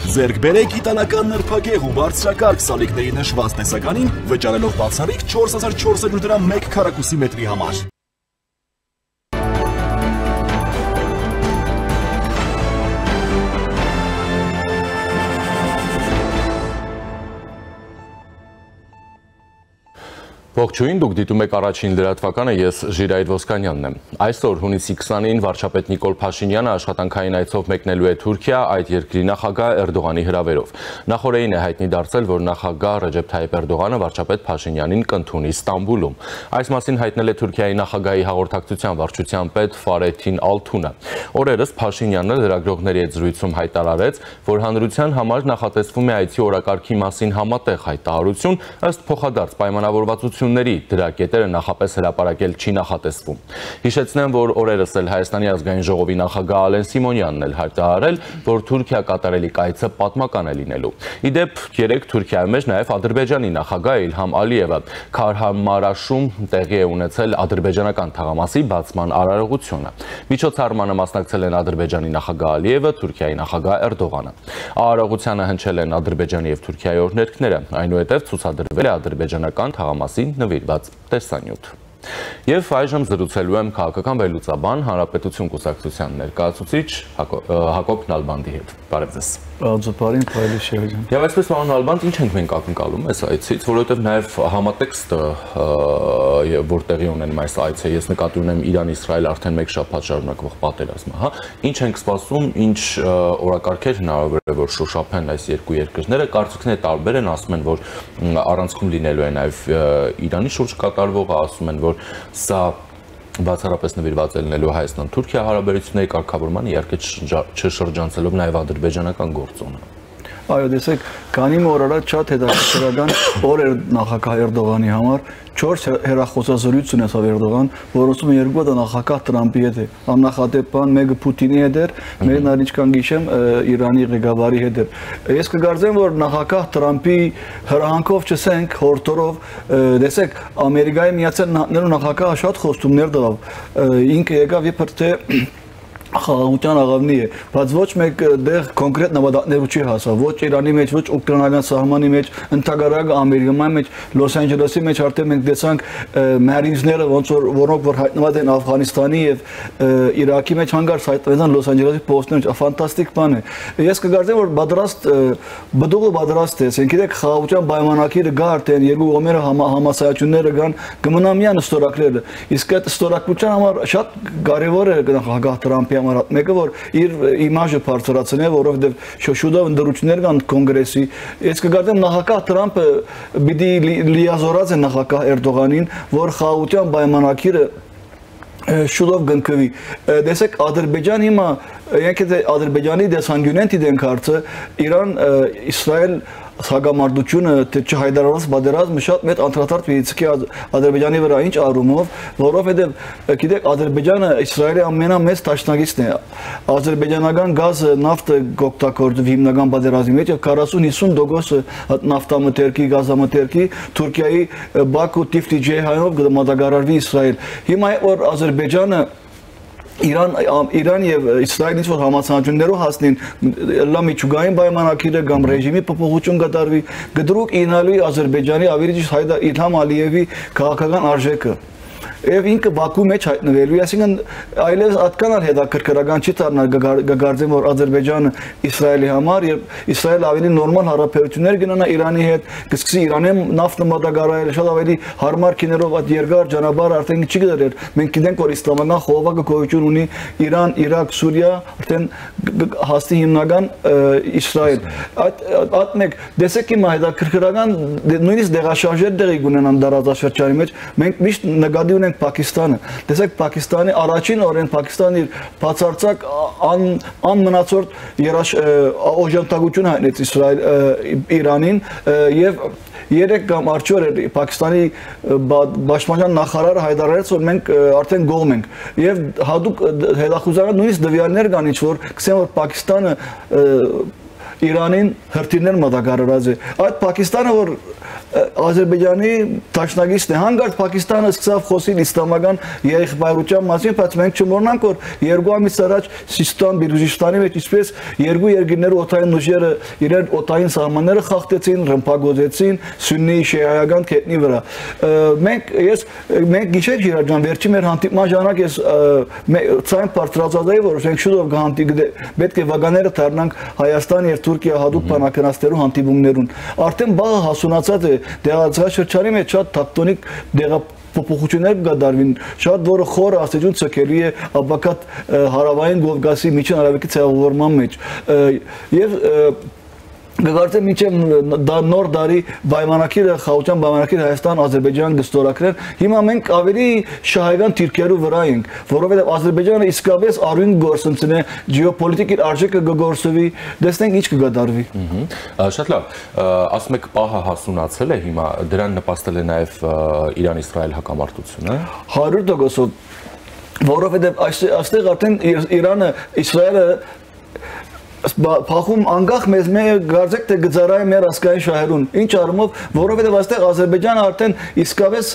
Ձեռք բերեք իտալական նրբագեղ ու բարձրակարգ սալիկների նշված տեսականին, վճարելով բացառիկ 4400 դրամ 1 քառակուսի մետրի համար։ Ողջույն, դուք դիտում եք առաջին լրատվականը, ես Ժիրայր Ոսկանյանն եմ։ Այսօր հունիսի 20-ին վարչապետ Նիկոլ Փաշինյանը աշխատանքային այցով մեկնելու է Թուրքիա այդ երկրի նախագահ Էրդողանի հրավերով։ Նախորդին է հայտնի դարձել, որ նախագահ Ռեջեփ Թայիփ Էրդողանը վարչապետ Փաշինյանին կընդունի Ստամբուլում։ Այս մասին հայտնել է Թուրքիայի նախագահի հաղորդակցության վարչության պետ Ֆարեթին Ալթունը։ Օրերս Փաշինյանը լրագրողների հետ զրույցում հայտարարեց, որ հանրության համար նախատեսվում է այցի օրակարգի մասին համատեղ հայտարարություն, ըստ փոխադարձ պայմանավորվածությունների դրա կետերը նախապես հրապարակել չի նախատեսվում։ Հիշեցնեմ, որ օրերս էլ Հայաստանի ազգային ժողովի նախագահ Ալեն Սիմոնյանն էլ հայտարարել, որ Թուրքիա կատարելիք այցը պատմական է լինելու։ Իդեպ, երեկ Թուրքիայում էր նաև Ադրբեջանի նախագահ Իլհամ Ալիևը։ Քարհամարաշում տեղի է ունեցել ադրբեջանական թաղամասի բացման արարողությունը։ Միջոցառմանը մասնակցել են Ադրբեջանի նախագահ Ալիևը, Թուրքիայի նախագահ Էրդողանը։ Արարողությանը հնչել են Ադրբեջանի և Թուրքիայի օրհներգները, այնուհետև ցուցադրվել է ադրբեջանական թաղամասին նվիրված տեսանյութ։ Եվ այժմ զրուցելու եմ քաղաքական վերլուծաբան Հանրապետություն կուսակցության ներկայացուցիչ Հակոբ Նալբանդի հետ։ Բարև ձեզ։ Բարև Փայլի Շիրազյան։ Եվ այսպես պարոն Նալբանդ, ինչ ենք մենք ակնկալում այս այցից, որովհետև նաև համատեքստը, որ տեղի ունենում այս այցը, ես նկատի ունեմ Իրան-Իսրայել արդեն 1 շաբաթ շարունակվող պատերազմը, հա, ինչ ենք սպասում, ինչ օրակարգեր հնարավոր է որ շոշափեն այս երկու երկրները, կարծիքները տարբեր են, ասում են, որ առանցքում լինելու է նաև Իրանի շուրջ կատարվողը, ասում են, որ սա բացառապես նվիրված է լինելու Հայաստան-Թուրքիա հարաբերությունների կարգավորմանը, իհարկե չշրջանցելով նաև ադրբեջանական գործոնը։ Այո, տեսեք, քանի օր առաջ շատ հետաքրքրական օր էր նախագահ Էրդողանի համար, 4 հեռախոսազրույց ունեցավ Էրդողան, որոնցում երկու հատ նախագահ Տրամփի հետ է, աննախադեպ բան, մեկը Պուտինի հետ էր, մեկը ինչքան գիշեմ Իրանի ղեկավարի հետ էր։ Ես կգարձեմ, որ նախագահ Տրամփի հրահանգով չսենք, հորդորով, տեսեք, Ամերիկայի Միացյալ Նահանգներու նախագահը շատ խոստումներ տվավ, ինքը եկավ իբր թե խաղաղության աղավնի է, բայց ոչ մեկ դեղ կոնկրետ նպատակներու չի հասավ, ոչ Իրանի մեջ, ոչ ուկրաինական սահմանի մեջ, ընդհանրապես Ամերիկայի մեջ, Լոս Անջելեսի մեջ արդեն մենք տեսանք մարինզները, որոնք որ հայտնված են Աֆղանիստանի եւ Իրաքի մեջ հանգարց հայտնվել են Լոս Անջելեսի պոստներ, ֆանտաստիկ բան է։ Ես կգարձեմ, որ բդուղը պատրաստ է, ասենք գիտեք խաղաղության պայմանագիրը գա արդեն երկու կողմերը համասայությունները կան, կմնա միան ստորագրելը։ Իսկ այդ ստորագրության համար շատ կարևոր է նախագահ Տրամփի մեկը որ իր իմաժը բարձրացնե, որովհետև շուտով ընդրություններ կան կոնգրեսի։ Ես կգարտեմ նախագահ Տրամփը պիտի լիազորած է նախագահ Էրդողանին, որ խաղաղության պայմանագիրը շուտով կնքվի։ Տեսեք, Ադրբեջան հիմա, եկեք Ադրբեջանի դեսանգյունենտի դենք հարցը, Իրան-Իսրայել հակամարտությունը չհայտարարված պատերազմը շատ մեծ անդրադարձ պիտի Ադրբեջանի վրա, ինչ առումով, որովհետև գիտեք Ադրբեջանը Իսրայելի ամենամեծ դաշնակիցն է։ Ադրբեջանական գազը, նավթը կօգտագործվում հիմնական պատերազմի մեջ եւ 40-50% նավթամթերքի, գազամթերքի Թուրքիայի Բաքու Տիֆլի ջեհայով կմատակարարվի Իսրայել։ Հիմա որ Ադրբեջանը Իրան եւ Իսրայելից որ համացանություններով հասնին լա միջուկային պայմանագիրը կամ ռեժիմի փոփոխություն կատարվի, գդրուկ ինալի Ադրբեջանի ավելի ճիշտ Իլհամ Ալիևի քաղաքական արժեքը։ Եվ ինքը Բաքու մեջ հայտնվելու, այսինքն այլևս այդքան հետաքրքրական չի դառնա կգարձեմ, որ Ադրբեջանը Իսրայելի համար եւ Իսրայելը ավելի նորմալ հարաբերություններ կունենա Իրանի հետ, կսկսի Իրանի նավթը մատակարարել, շատ ավելի հարմար քիներով այդ երկար ճանապարհը արդեն չի գտել։ Մենք գիտենք, որ իսլամական խորհուրդը գոյություն ունի Իրան, Իրաք, Սուրիա, արդեն հասնի հիմնական Իսրայել։ Այդ մեկ դեսեք իմ հետաքրքրական նույնիսկ դեղաշարժեր տեղի կունենան դարաշրջանի մեջ, մենք միշտ նկատի ունենք Պակիստանը։ Տեսեք Պակիստանի առաջին օրեն Պակիստանը իր բացարձակ անմնացորդ օժանդակություն հայտնեց Իրանին եւ երեք կամ արդյոք Պակիստանի պաշտպանության նախարարը հայտարարեց, որ մենք արդեն գոհ ենք եւ հատուկ հետախուզական նույնիսկ դվյալներ կան, ինչ որ գսեն որ Պակիստանը Իրանին հրթիռներ մատակարարած է։ Այդ Պակիստանը որ Ադրբեջանի դաշնակիցն է, հանկարծ Պակիստանը սկսավ խոսել իսլամական եղբայրության մասին, բայց մենք չմոռանանք, որ 2 ամիս առաջ Սիստան, Բելուջիստանի մեջ իսպես երկու երկրների օտային ուժերը իրար օտային սահմանները խախտեցին, ռմբակոծեցին սուննի շիայական կետնի վրա։ Մենք գիշեր Ջիրաջան վերջի մեր հանդիպման ժամանակ ես ցայն բարձրացած որ մենք շուտով պետք է վագաները դառնանք Հայաստան եւ Թուրքիա հadoop բանակնաստերու հանդիպումներուն։ Արդեն բաղը հասունացած է դեղացաշրջանի մեջ շատ տակտոնիկ փոփոխություններ կդարվին, շատ որը խորը աստիճան ցկելի է աբակատ հարավային Կովկասի միջին արևելքի ցեղավորման մեջ եւ Գարցեմ միջև նոր դարի պայմանակիրը խաղաղության պայմանակիր Հայաստան Ադրբեջան գստորակրեն հիմա մենք ավելի շահայգան դիրքերու վրա ենք որովհետև Ադրբեջանը իսկապես արույն գործընծն է գեոպոլիտիկ իր արժեքը կգործվի դեսնենք ինչ կգադարվի Շատ լավ ասում եք պահը հասունացել է հիմա դրան նպաստել է նաև Իրան-Իսրայել հակամարտությունը 100% որովհետև այստեղ արդեն Իրանը Իսրայելը Փախում անկախ մեզ գարձեք թե գծարայի մեր ասկային շահերուն ինչ առումով որովհետև այստեղ Ադրբեջանը արդեն իսկապես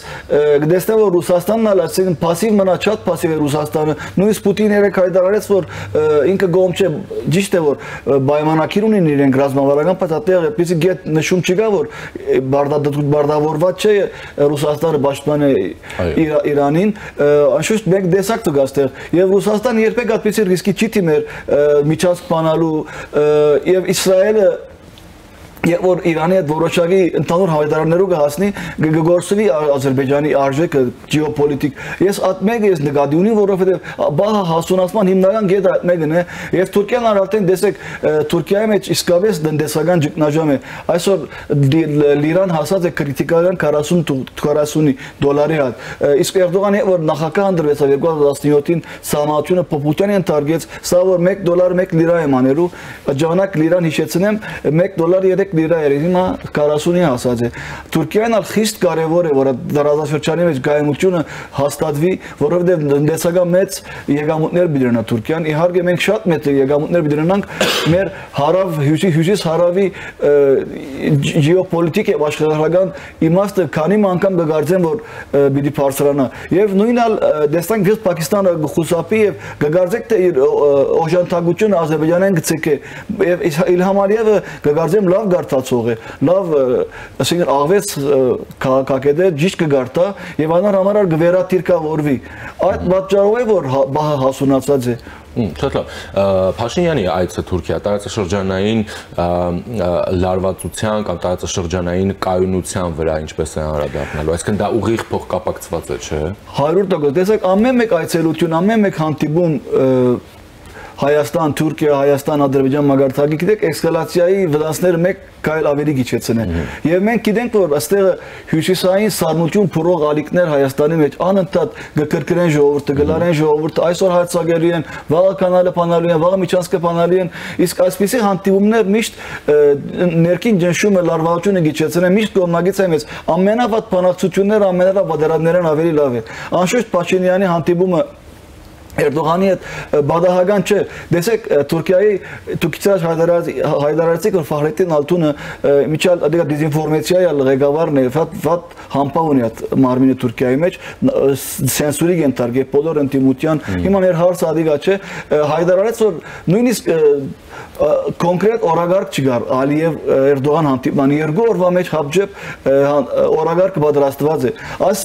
գտեսնե որ Ռուսաստանն ալացին пассив մնա շատ пассив է Ռուսաստանը նույնիսկ Պուտինը երեք հայտարարեց որ ինքը գոմ չէ ճիշտ է որ պայմանակիր ունին իրենք ռազմավարական բայց այդտեղ էսի գետ նշում չկա որ բարդավորված չէ Ռուսաստանը պաշտպան է Իրանին անշուշտ մեկ դեսակ տգա այստեղ եւ Ռուսաստան երբեք այդպիսի ռիսկի չի դիմեր միջանցք բանալու եւ Իսրայելը Եվ որ Իրանի հետ որոշակի ընդհանուր հայտարարներով կհասնի գործվի Ադրբեջանի արժեքը գեոպոլիտիկ ես այդ մեկը ես նկատի ունի որովհետև բահ հասունացման հիմնական կետը այդ մեկն է եւ Թուրքիան արդեն տեսեք Թուրքիայի մեջ իսկապես տնտեսական ճգնաժամ է այսօր լիրան հասած է քրիտիկական 40 դոլարի հատ իսկ Էրդողանը որ նախագահ ընդրվեց 2017-ին սահմանությունը փոփոխության ընթարգեց սա որ $1 1 լիրա է մանելու ժամանակ լիրան հիշեցնեմ $1 3 լիրա էր հիմա 40-ի հասած է Թուրքիան ալ խիստ կարևոր է որ դարաշրջանի մեջ գայմությունը հաստատվի որովհետև տնտեսական մեծ եկամուտներ բիդրանա Թուրքիան իհարկե մենք շատ մեծ եկամուտներ բիդրանանք մեր հարավ հյուսիս հարավի գեոպոլիտիկ եւ աշխարհական իմաստը քանի անգամ կգարձեն որ պիտի բարձրանա եւ նույնալ դեսանք ես Պակիստանը խուսափի եւ կգարձեք թե իր օժանդակությունը Ադրբեջանին գցեկե եւ Իլհամ Ալիևը կգարձեմ լավ գարտացող է լավ ասենք աղվես քաղաքագետը ճիշտ կգարտա եւ անոր համար կվերաթիրքավորվի այդ պատճառով է որ բահը հասունացած է Շատ լավ Փաշինյանի այցը Թուրքիա տարածաշրջանային լարվածության կամ տարածաշրջանային կայունության վրա ինչպես է անդրադառնալու այսինքն դա ուղիղ փոխկապակցված է չէ 100% տեսեք ամեն մեկ այցելություն ամեն մեկ հանդիպում Հայաստան, Թուրքիա, Հայաստան, Ադրբեջան մագարտակի գիտեք էսկալացիայի վնասները մեկ կայլ ավելի գիչեցն է եւ մենք գիտենք որ այստեղ հյուսիսային սառնություն փորող ալիքներ Հայաստանի մեջ անընդհատ գկրկրեն ժողովուրդը գլարեն ժողովուրդը այսօր հայցագերի են վաղը կանալը բանալու են վաղը միջանցքը բանալու են իսկ այսպիսի հանդիպումներ միշտ ներքին ջնշումը լարվածությունը գիչեցն է միշտ կողմնագից է մեզ ամենավատ բանակցությունները ամենալավ բادرաններն ավելի լավ է անշուշտ Փաշինյանի հանդիպումը Էրդողանի հետ բադահական չէ դեսեք Թուրքիայի դուքիցած հայտարարեցիք որ Ֆահրեդին Ալթունը միջալ դե դեզինֆորմացիա ղեկավարն է վատ համբավ ունի այդ մարմինը Թուրքիայի մեջ սենսուրիկ են տարգե բոլոր ընտիմության հիմա մեր հարցը ադիգա չէ հայտարարեց որ նույնիսկ կոնկրետ օրագարկ չգար Ալիև Էրդողան հանդիպման երկու օրվա մեջ հապջեփ օրագարկ պատրաստված է այս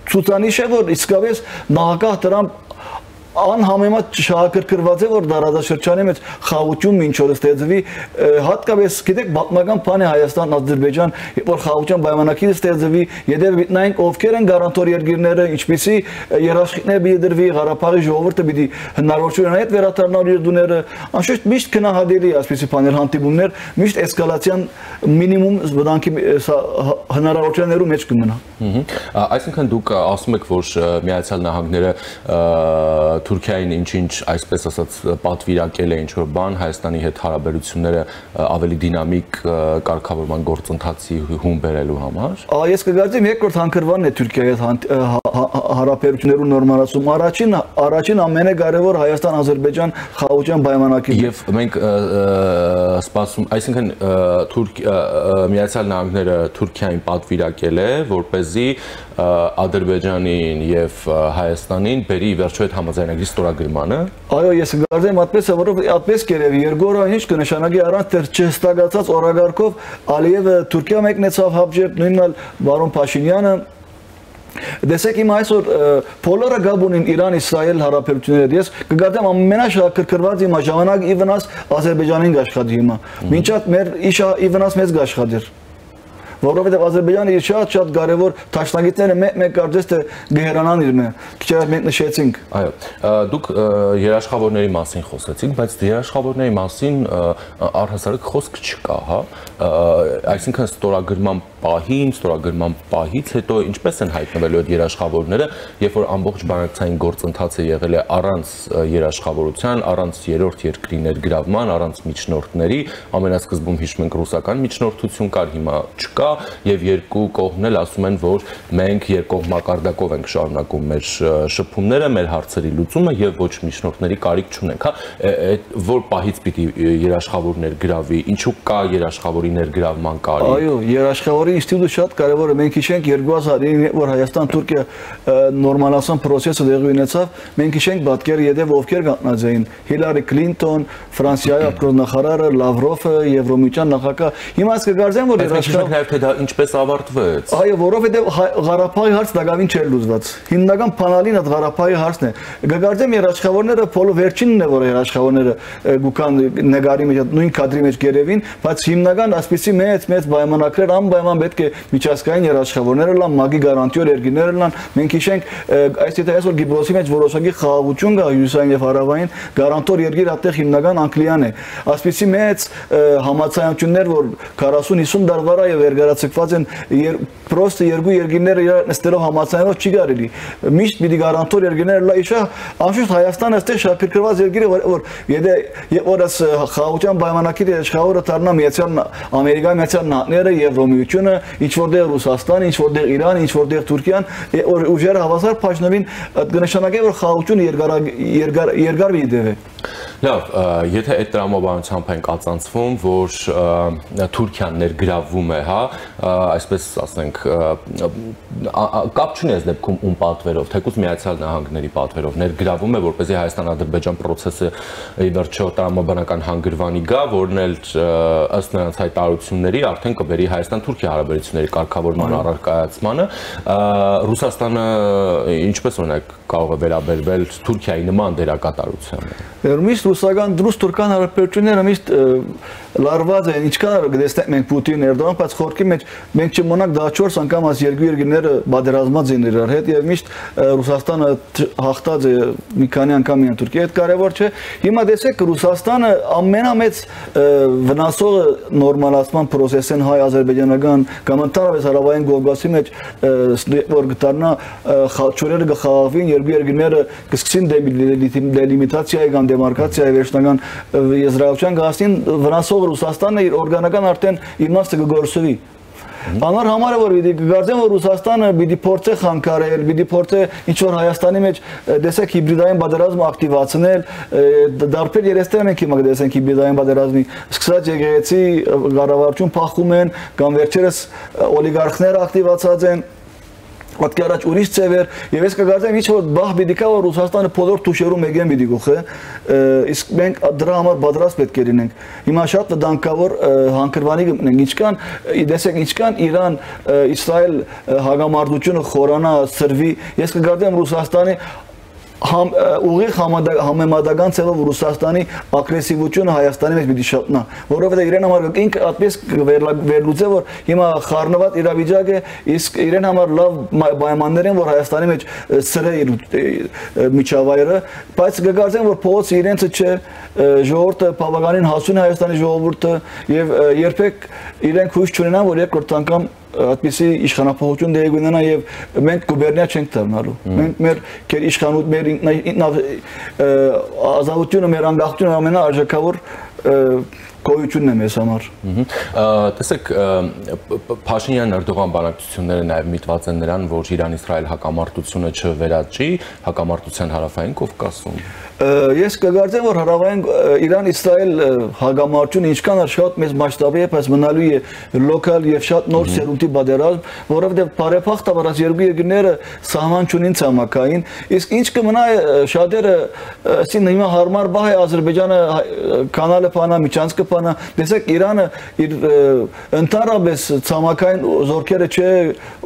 ցուցանիշ է որ իսկապես նախագահ Տրամփ անհամեմատ շահագրգռված է որ դարաշրջանի մեջ խաղաղություն ինչ որ ստեղծվի հատկապես գիտեք պատմական բան է Հայաստան Ադրբեջան որ խաղաղության պայմանագիր ստեղծվի եթե գտնենք ովքեր են գարանտոր երկիրները ինչպիսի երաշխիքներ պիտի դրվի Ղարաբաղի ժողովուրդը պիտի հնարավորություն ունենա այդ վերադառնալ իր դուները անշուշտ միշտ քնահատելի է այսպիսի բաներ հանդիպումներ միշտ էսկալացիան մինիմում վտանգի հնարավորություններու մեջ կմնա այսինքն դուք ասում եք որ Միացյալ Նահանգները Թուրքիային ինչ-ինչ, այսպես ասած, պատվիրակել է ինչ-որ բան Հայաստանի հետ հարաբերությունները ավելի դինամիկ կարգավորման գործընթացի հում բերելու համար։ Ես կգործեմ երկրորդ հանգրվանն է Թուրքիայի հետ հարաբերություններու նորմալացում։ Առաջին ամենակարևոր Հայաստան-Ադրբեջան խաղաղության պայմանագիրը։ Եվ մենք սպասում, այսինքն Միացյալ Նահանգները Թուրքիային պատվիրակել է, որպեսզի Ադրբեջանին եւ Հայաստանին բերի վերջո այդ համաձայնագրի ստորագրմանը։ Այո, ես կգործեմ այդպես, որովհետեւ այդպես կերևի երկու օր ինչ կնշանակի առանց դեռ չհստակացած օրագարկով Ալիևը Թուրքիա մեկնեցավ հապժեր, նույնն բարոն Փաշինյանը Դեսեք իմ այսօր բոլորը գաբ ունին Իրան-Իսրայել հարաբերությունները։ Ես կգործեմ ամենաշահագրգռված իմ ժամանակ ի վնաս Ադրբեջանին աշխատի հիմա։ Մինչ այդ մեր իշա ի վնաս մեզ աշխատիր։ Որովհետև Ադրբեջանը իր շատ կարևոր դաշնակիցները մեկ կարծես թե գերանան իրն է։ Քիչ առաջ մենք նշեցինք։ Այո, դուք երաշխավորների մասին խոսեցիք, բայց երաշխավորների մասին առհասարակ խոսք չկա, հա։ Այսինքն ստորագրման պահից հետո ինչպես են հայտնվելու այդ երաշխավորները, երբ որ ամբողջ բանակցային գործընթացը եղել է առանց երաշխավորության, առանց երրորդ երկրի ներգրավման, առանց միջնորդների, ամենասկզբում հիշում ենք ռուսական միջնորդություն կար, հիմա չկա, եւ երկու կողմն էլ ասում են, որ մենք երկկողմակարդակով ենք շարունակում մեր շփումները, մեր հարցերի լուծումը եւ ոչ միջնորդների կարիք չունենք, հա։ Որ պահից պիտի երաշխավոր ներգրավի, ինչու կա երաշխավորի ներգրավման կարիք։ Այո, երաշխավորի ինստիտուտը շատ կարևոր է։ Մենք հիշենք 2000-ին, որ Հայաստան-Թուրքիա նորմալացան process-ը տեղի ունեցավ, մենք հիշենք պատկերը յետև ովքեր կանգնած էին՝ Հիլարի Քլինտոն, Ֆրանսիայի արտգործնախարարը, Լավրովը, Եվրոմիության նախագահ։ Հիմա ես կգործեմ, որ երաշխավոր դա ինչպես ավարտվեց։ Այո, որովհետև Ղարաբաղի հարցը դակավին չէր լուծված։ Հիմնական փանալին այդ Ղարաբաղի հարցն է։ Գկարձեմ երաշխավորները փոլը վերջինն է, որ երաշխավորները գուքան նկարի մեջ նույն կադրի մեջ գերևին, բայց հիմնական ասպիսի մեծ պայմանագրեր անպայման պետք է միջազգային երաշխավորները լան, մագի գարանտիոր երկրները լան։ Մենք հիշենք, այսօր Գիբրոսի մեջ որոշակի խաղաղություն կա հյուսային եւ հարավային, գարանտոր երկիր այդտեղ հիմնական Անգլիան է։ Ասպիսի մեծ համացանություններ, որ 40-50 դարվա եւ վերգարացկված են պրոստը երկու երկիրները իրար նստելով համացանելով չի կարելի։ Միշտ պիտի գարանտոր երկիրները լա իշա անշուշտ Հայաստանը այստեղ շահագրգռված երկիր է, որ որս խաղաղության պայմանագիրը աշխարհը դառնա Ամերիկայի Միացյալ Նահանգները, Եվրոմիությունը, ինչ որտեղ Ռուսաստանը, ինչ որտեղ Իրանը, ինչ որտեղ Թուրքիան, ուժերը հավասար փաշնովին կնշանակի, որ խաղաղությունը երկար դեպի։ Լավ, եթե այդ տրամաբանությամբ ենք ածանցվում, որ Թուրքիան ներգրավվում է, հա, այսպես ասենք, կապ չունի այս դեպքում ում պատվերով, թեկուզ Միացյալ Նահանգների պատվերով ներգրավվում է, որպեսզի Հայաստան-Ադրբեջան process-ը ի վերջո տրամաբանական հանգրվանի գա, որն էլ ըստ նրանց հայտարարությունների արդեն կբերի Հայաստան-Թուրքիա հարաբերությունների կարգավորման առարկայացմանը։ Ռուսաստանը ինչպես օրինակ կարող է վերաբերվել Թուրքիայի նման դերակատարությանը։ Միշտ ռուսական ռուս-թուրքական հարաբերությունները միշտ լարված են, ինչքան գտեսնենք մենք Պուտին-Էրդողան, բայց խորքի մեջ մենք չմոնանք դա 4 անգամ այս երկու երկրները բادرազմած են իրար հետ եւ միշտ Ռուսաստանը հաղթած է մի քանի անգամ իրան Թուրքիայի հետ, կարևոր չէ։ Հիմա տեսեք Ռուսաստանը ամենամեծ վնասողը նորմալացման process-ն հայ-ադրբեջանական կամ ընդհանրապես հարավային Կովկասի մեջ որ գտանա չորերը գխաղավին երկու երկրները կսկսին դելիմիտացիայի կամ դեմարկացիայի վերջնական եզրահանգության գասին վնասող Ռուսաստանն իր օրգանական արդեն իմաստը կգործվի։ Անոր համար է որ պիտի գարձեմ որ Ռուսաստանը պիտի փորձե խանգարել, պիտի փորձե ինչ որ Հայաստանի մեջ դեսեք հիբրիդային պատերազմը ակտիվացնել, դարբեր երեստեր մենք հիմա դեսենք հիբրիդային պատերազմի սկսած եկեղեցի կառավարություն փախում են կամ վերջերս օլիգարխները ակտիվացած են Wat առաջ ուրիշ ծևեր եւ ես կգործեմ ինչ որ բախ պիտի կա որ Ռուսաստանը բոլոր թուշերում մեգեն պիտի գուխե իսկ մենք դրա համար պատրաստ պետք է լինենք հիմա շատ վտանգավոր հանգրվանի գտնենք ինչքան դեսեք ինչքան Իրան Իսրայել հագամարտությունը խորանա սրվի ես կգործեմ Ռուսաստանի ուղիղ համեմատական ցեղով Ռուսաստանի ագրեսիվությունը Հայաստանի մեջ պիտի շատնա, որովհետև իրեն համար ինքը այդպես վերլուծե որ հիմա խառնված իրավիճակ է, իսկ իրեն համար լավ պայմաններ են որ Հայաստանի մեջ սրե միջավայրը, բայց կգործեմ որ փողոցը իրենցը չէ, ժողովուրդը բավականին հասուն է Հայաստանի ժողովուրդը եւ երբեք իրենք հույս չունենան որ երկրորդ անգամ այդպիսի իշխանապահություն դեպի ունենա եւ մենք գուբերնիա չենք դառնալու։ Մենք մեր իշխանություն, մեր ազատությունը, մեր անկախությունը ամենաարժեքավոր գոյությունն է մեզ համար։ Տեսեք, Փաշինյան-Էրդողան բանակցությունները նաև միտված են նրան, որ Իրան-Իսրայել հակամարտությունը չվերաճի հակամարտության հարավային Կովկասում։ Ես կգործեմ, որ հարավային Իրան-Իսրայել հակամարտությունը ինչքան շատ մեծ մասշտաբի է, բայց մնալու է լոկալ եւ շատ նոր սերունդի պատերազմ, որովհետեւ բարեփոխտաբար այս երկու երկրները սահման չունին ցամաքային, իսկ ինչ կմնա շատերը ասին հիմա հարմար բահ է Ադրբեջանը կանալը փանա, միջանցքը փանա, տեսեք Իրանը իր ընդհանրապես ցամաքային զորքերը չէ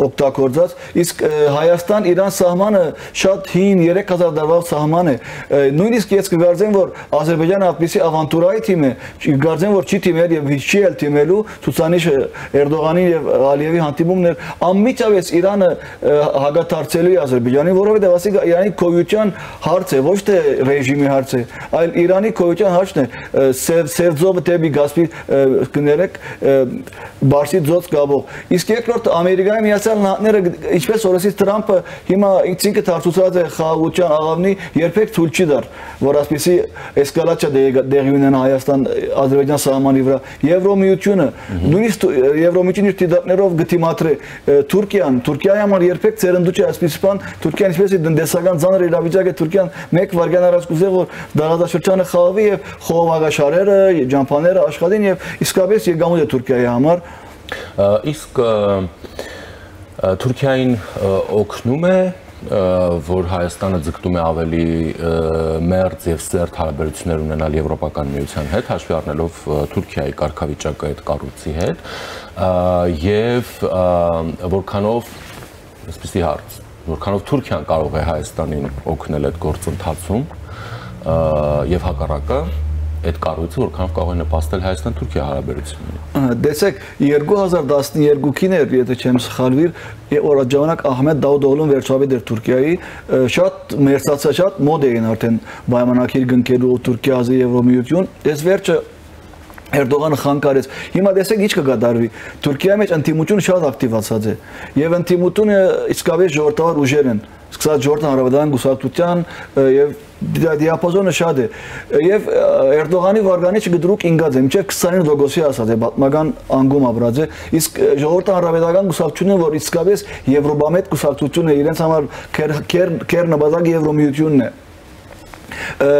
օգտագործած, իսկ Հայաստան-Իրան սահմանը շատ հին 3000 տարվա սահման է։ Նույնիսկ ես կգարձեմ, որ Ադրբեջանը այդպիսի ավանտուրայի թիմ է, կգարձեմ, որ չի թիմել եւ չի էլ թիմելու ցուցանիշը Էրդողանի եւ Ալիևի հանդիպումներ անմիջապես Իրանը հագաթարցելու է Ադրբեջանին, որովհետեւ ասի Իրանի քոյության հարց է, ոչ թե ռեժիմի հարց է, այլ Իրանի քոյության հարցն է, Սևձովը դեպի Գասպի կներեք Բարսի ծոց գաբող։ Իսկ երկրորդ Ամերիկայի Միացյալ Նահանգները, ինչպես օրեսից Թրամփը հիմա ինքը դարձուցած է խաղաղության աղավնի, երբեք թույլ չի դար, որ ասպիսի էսկալացիա դեղի ունենա Հայաստան-Ադրբեջան սահմանի վրա։ Եվրոմիությունը, նույնիսկ Եվրոմիությունը իր դիտակներով գտիմատրե Թուրքիայի համար երբեք ծերնդու չէ ասպիսի բան, Թուրքիան ինչպես է տնտեսական ծանր իրավիճակ է, Թուրքիան մեկ վայրկյան առաջ կուզե, որ դարաշրջանը խաղավի եւ խողովակաշարերը, ջամփաները աշխատեն եւ իսկապես եկամուտ է Թուրքիայի համար։ Իսկ Թուրքիային օգնում է, որ Հայաստանը ձգտում է ավելի մերձ եւ սերտ հարաբերություններ ունենալ Եվրոպական միության հետ, հաշվի առնելով Թուրքիայի կարգավիճակը այդ կառույցի հետ, եւ որքանով, այսպեսի հարց, որքանով Թուրքիան կարող է Հայաստանին օգնել այդ գործընթացում եւ հակառակը այդ կառույցը որքանով կարող է նպաստել Հայաստան-Թուրքիա հարաբերություններին։ Տեսեք 2012-ին էր, եթե չեմ սխալվի, որ այդ ժամանակ Ահմեդ Դավուդօղլուն վերջավետ էր Թուրքիայի, շատ մերձացա, շատ մոդ էին արդեն պայմանագիր կնքելու Թուրքիա-Ազի Եվրոմիություն, այս վերջը Էրդողանը խանգարեց։ Հիմա տեսեք ինչ կգադարվի։ Թուրքիայի մեջ ընդդիմությունը շատ ակտիվացած է եւ ընդդիմությունը իսկապես ժողովրդավար ուժեր են։ Սկսած Ժողովրդական Հանրապետական Կուսակցության եւ դիապազոնը շատ է։ Եվ Էրդողանի վարկանիչը գդրուկ ինգած է, մինչև 29%-ի ասած է, պատմական անգում ապրած է, իսկ Ժողովրդական Հանրապետական Կուսակցությունը, որ իսկապես Եվրոպամետ կուսակցությունը իրենց համար քեր նպատակ Եվրոմիությունն է։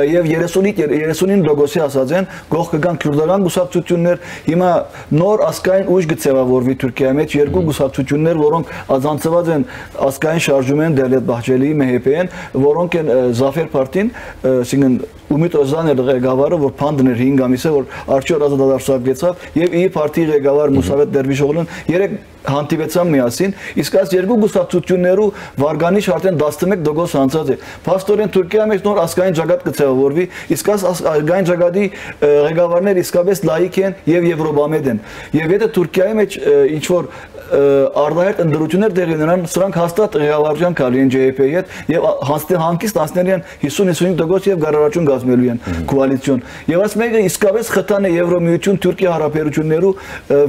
Եվ 39%-ի ասած են, գող կգան քուրդական կուսակցություններ, հիմա նոր ասկային ուժ գծեվավորվի Թուրքիայի մեջ, երկու կուսակցություններ, որոնք ազանցված են ասկային շարժումեն Դելետ Բահջելիի մեհեպեն, որոնք են Զաֆեր Պարտին, այսինքն Ումիդ Օզան էր ղեկավարը, որ փանդն էր 5 ամիս է, որ Արչի ազատադարձակվեցավ, եւ իր պարտիի ղեկավար Մուսավետ Դերվիշօղլուն երեք հանդիպեցան միասին, իսկ այս երկու կուսակցություններու վարկանիշ արդեն 11% անցած է։ Փաստորեն Թուրքիայի մեջ նոր ասկային ջագատ կցեվավորվի, իսկ այս ասկային ջագատի ղեկավարները իսկապես լայք են եւ եվրոպամետ են։ Եվ եթե Թուրքիայի մեջ ինչ որ արտահայտ ընդդրություններ տեղի ունենան, սրանք հաստատ ղեկավարության կարելի են ջեյփի-ի հետ եւ հանկիստ անցնել են 50-55% եւ գարարաճուն գազմելու են կոալիցիոն։ Եվ այս մեկը իսկապես խթան է Եվրոմիություն Թուրքիա հարաբերություններու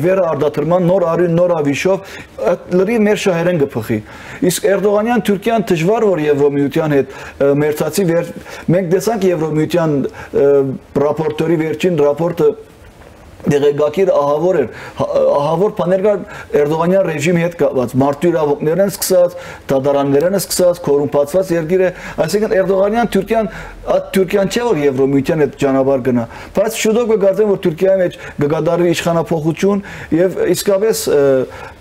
վերարտադրման նոր արյուն, նոր ավիշով, լրի մեր շահերեն կփխի։ Իսկ Էրդողանյան Թուրքիան դժվար որ Եվրոմիության հետ մերձացի մենք տեսանք Եվրոմիության ռապորտորի վերջին ռապորտը դեղեկագիր ահավոր էր, ահավոր բաներ կար Էրդողանյան ռեժիմի հետ կապված, մարդու իրավունքներն են սկսած, դատարաններն են սկսած, կոռումպացված երկիր է, այսինքն Էրդողանյան Թուրքիան չէ որ Եվրոմիության հետ ճանապարհ գնա, բայց շուտով կգործեն որ Թուրքիայի մեջ կգադարվի իշխանափոխություն եւ իսկապես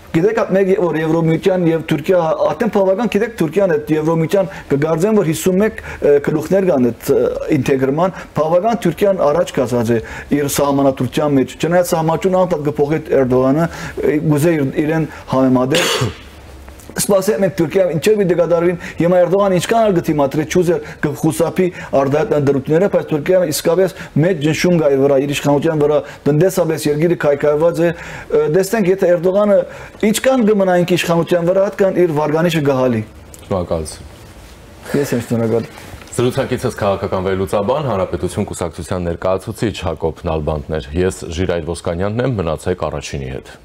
Գիտեք մեկ որ Եվրոմիության եւ Թուրքիա արդեն բավական գիտեք Թուրքիան այդ Եվրոմիության կգարձեն որ 51 գլուխներ կան այդ ինտեգրման բավական Թուրքիան առաջ կացած է իր սահմանադրության մեջ չնայած սահմանությունը անդադ կփոխի Էրդողանը գուզե իրեն համեմատել Սպասեմ մենք Թուրքիայում ինչեր պիտի կատարվին հիմա Էրդողանը ինչքան ալ գտիմատրի չուզեր կխուսափի արդյունք ընդդրությունները բայց Թուրքիայում իսկապես մեծ ճնշում կա իր վրա իր իշխանության վրա տնտեսապես երկիրը քայքայված է տեսնենք եթե Էրդողանը ինչքան կմնա ինք իշխանության վրա հատկան իր վարկանիշը գահալի Շնորհակալություն Ես եմ շնորհակալ Զրուցակիցս քաղաքական վերլուծաբան Հանրապետություն կուսակցության ներկայացուցիչ Հակոբ Նալբանդն էր ես Ժիրայր Ոսկանյանն եմ մնացեք առաջինի հետ